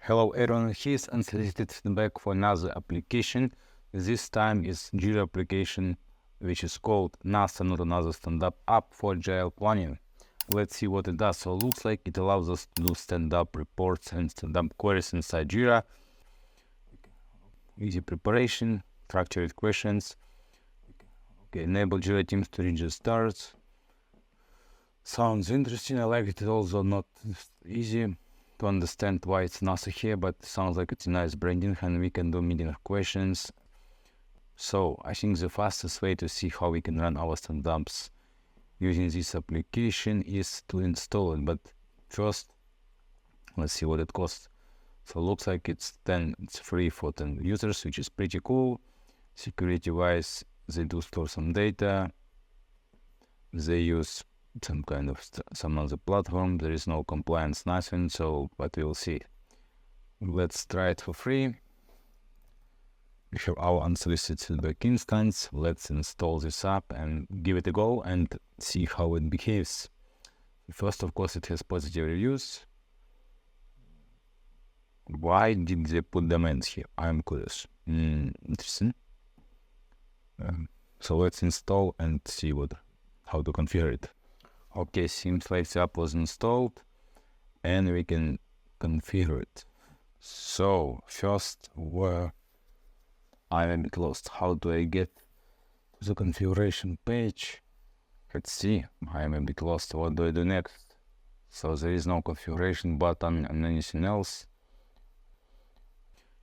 Hello everyone, here's Unsolicited feedback for another application. This time is Jira application, which is called NASA, not another stand-up app for Agile planning. Let's see what it does. So it looks like it allows us to do stand-up reports and stand-up queries inside Jira. Easy preparation, structured questions. Okay, enable Jira teams to reach the stars. Sounds interesting. I like it. Also not easy to understand why it's NASA here, but sounds like it's a nice branding and we can do meeting questions. So I think the fastest way to see how we can run our stand-ups using this application is to install it. But first, let's see what it costs. So it looks like it's free for 10 users, which is pretty cool. Security-wise, they do store some data. They use some kind of some other platform. There is no compliance, nothing. So, but we will see. Let's try it for free. We have our unsolicited feedback instance. Let's install this app and give it a go and see how it behaves. First, of course, it has positive reviews. Why did they put domains here? I'm curious. Interesting. So let's install and see how to configure it. Okay, seems like the app was installed and we can configure it. So first, I'm a bit lost. How do I get to the configuration page? Let's see. I'm a bit lost. What do I do next? So there is no configuration button and anything else.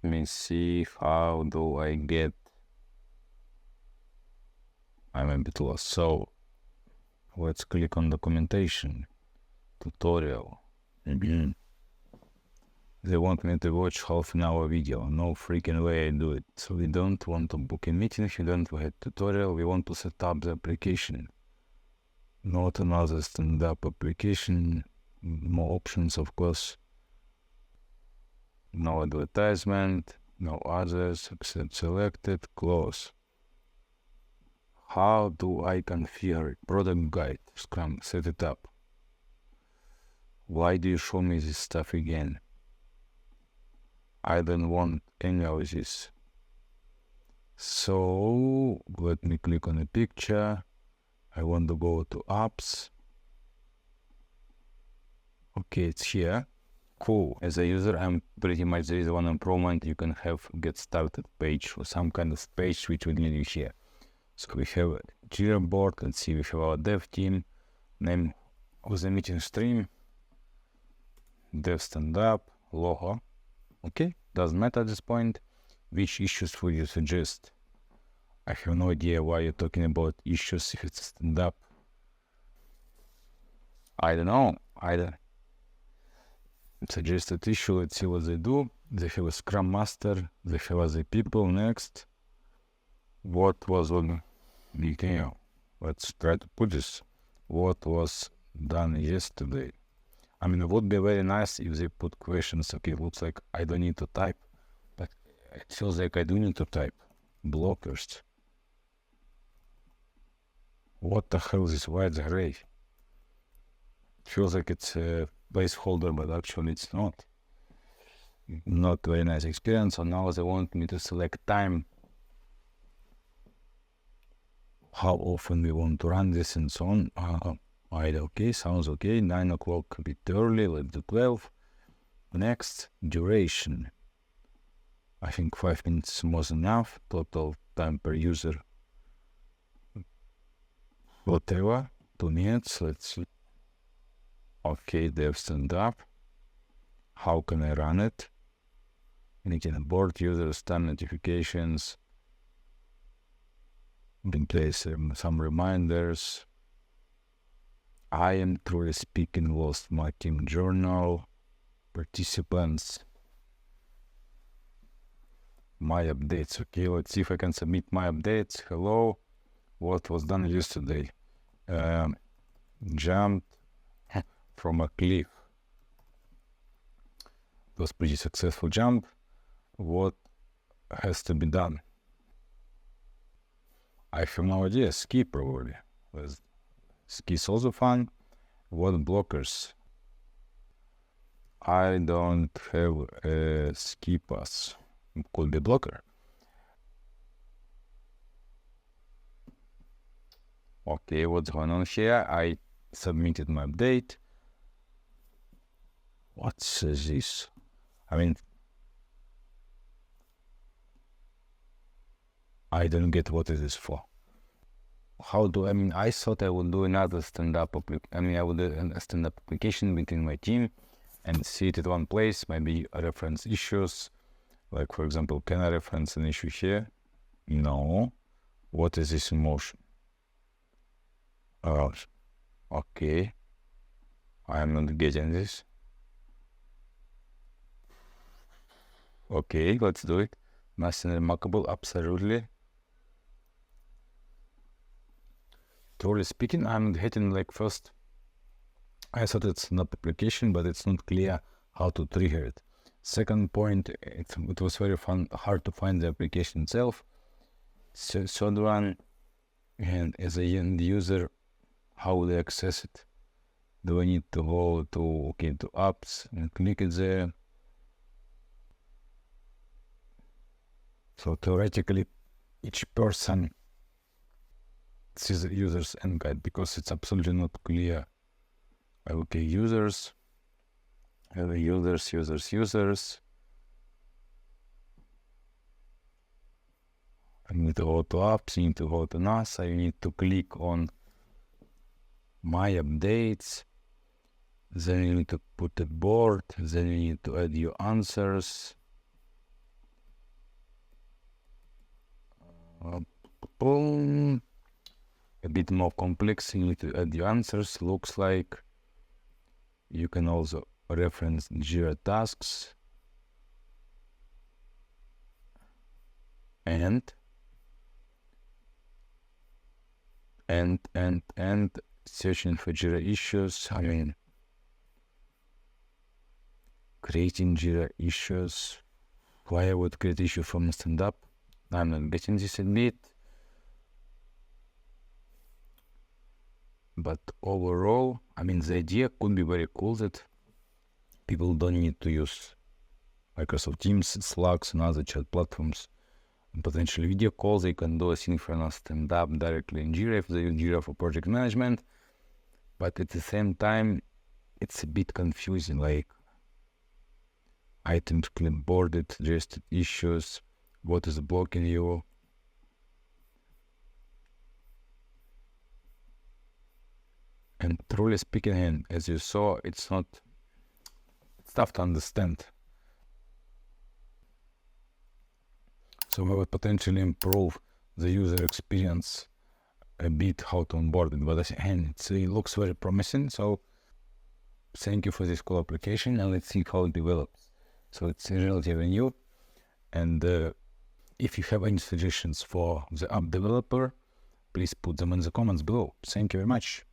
Let me see. How do I get? I'm a bit lost. So let's click on documentation, tutorial. They want me to watch half an hour video. No freaking way I do it. So we don't want to book a meeting, we don't want a tutorial, we want to set up the application. Not another stand-up application. More options, of course. No advertisement, no others, accept selected, close. How do I configure it? Product guide, Scrum, set it up. Why do you show me this stuff again? I don't want any of this. So let me click on a picture. I want to go to apps. Okay, it's here. Cool. As a user, I'm pretty much, there is one improvement. You can have get started page or some kind of page which will lead you here. So we have a Jira board. Let's see, we have our dev team. Name of the meeting stream. Dev stand-up, logo. Okay, doesn't matter at this point. Which issues would you suggest? I have no idea why you're talking about issues if it's stand-up. I don't know. Suggested issue, let's see what they do. They have a Scrum Master, they have other people. Next. What was on detail? Let's try to put this. What was done yesterday? I mean, it would be very nice if they put questions. Okay, it looks like I don't need to type, but it feels like I do need to type. Blockers. What the hell is this white gray? It feels like it's a placeholder, but actually it's not. Not very nice experience. So now they want me to select time. How often we want to run this and so on. Okay, sounds okay. 9 o'clock a bit early, let's do 12. Next, duration. I think 5 minutes was enough. Total time per user. Whatever, 2 minutes, let's see. Okay, dev stand-up. How can I run it? Meeting board, users, time notifications. In place some reminders. I am truly speaking lost my team journal. Participants. My updates. Okay, let's see if I can submit my updates. Hello. What was done yesterday? Jumped from a cliff. It was pretty successful jump. What has to be done? I have no idea. Ski probably. Ski is also fun. What blockers? I don't have a ski pass. Could be blocker. Okay, what's going on here? I submitted my update. What's this? I mean, I don't get what it is for. I thought I would do another stand-up. I would do a stand-up application within my team and see it at one place, maybe reference issues. Like, for example, can I reference an issue here? No. What is this in motion? Okay. I am not getting this. Okay, let's do it. Nothing remarkable, absolutely. Truly speaking, I'm getting like first, I thought it's not application, but it's not clear how to trigger it. Second point, it was very hard to find the application itself. Third one, and as a end user, how will I access it? Do I need to go to apps and click it there? So theoretically, each person sees the user's end guide because it's absolutely not clear. Okay, users. Users. I need to go to apps, you need to go to NASA, you need to click on my updates, then you need to put a board, then you need to add your answers. A bit more complex, you need to add your answers. Looks like you can also reference Jira tasks and searching for Jira issues. I mean, creating Jira issues. Why I would create issue from Standup? I'm not getting this a bit. But overall, I mean, the idea could be very cool that people don't need to use Microsoft Teams, Slacks, and other chat platforms. And potentially video calls, they can do asynchronous stand-up directly in Jira if they use Jira for project management. But at the same time, it's a bit confusing, like items clipboarded, suggested issues, what is blocking you. And truly speaking, and as you saw, it's tough to understand. So we would potentially improve the user experience a bit, how to onboard it. But again, it looks very promising. So thank you for this cool application, and let's see how it develops. So it's relatively new. And if you have any suggestions for the app developer, please put them in the comments below. Thank you very much.